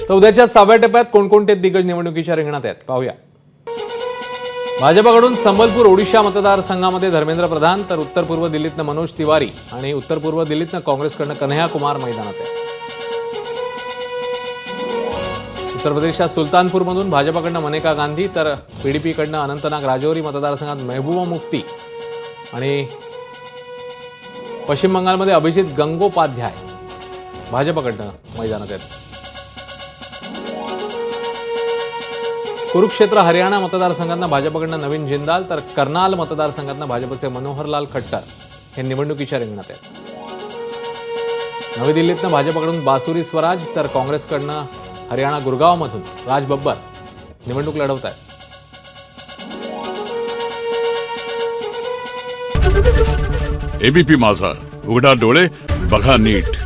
तर उद्याच्या 6व्या टप्प्यात कोणकोणते दिग्गज निवडणुकीच्या रिंगणात आहेत पाहूया। भाजपकडून संबलपूर ओडिशा मतदारसंघामध्ये धर्मेंद्र प्रधान, तर उत्तर पूर्व दिल्लीतनं मनोज तिवारी आणि उत्तर पूर्व दिल्लीतनं काँग्रेसकडनं कन्हैया कुमार मैदानात आहे। उत्तर प्रदेशच्या सुलतानपूरमधून भाजपकडनं मनेका गांधी, तर पीडीपीकडनं अनंतनाग राजौरी मतदारसंघात महबूबा मुफ्ती आणि पश्चिम बंगालमध्ये अभिजित गंगोपाध्याय भाजपकडनं मैदानात आहेत। कुरुक्षेत्र हरियाणा मतदारसंघातनं भाजपकडनं नवीन जिंदाल, तर कर्नाल मतदारसंघातनं भाजपचे मनोहरलाल खट्टर हे निवडणुकीच्या रिंगणात आहेत। नवी दिल्लीतनं भाजपकडून बासुरी स्वराज, तर काँग्रेसकडनं हरियाणा गुरगावमधून राज बब्बर निवडणूक लढवत आहेत। एबीपी माझा, उघडा डोळे बघा नीट।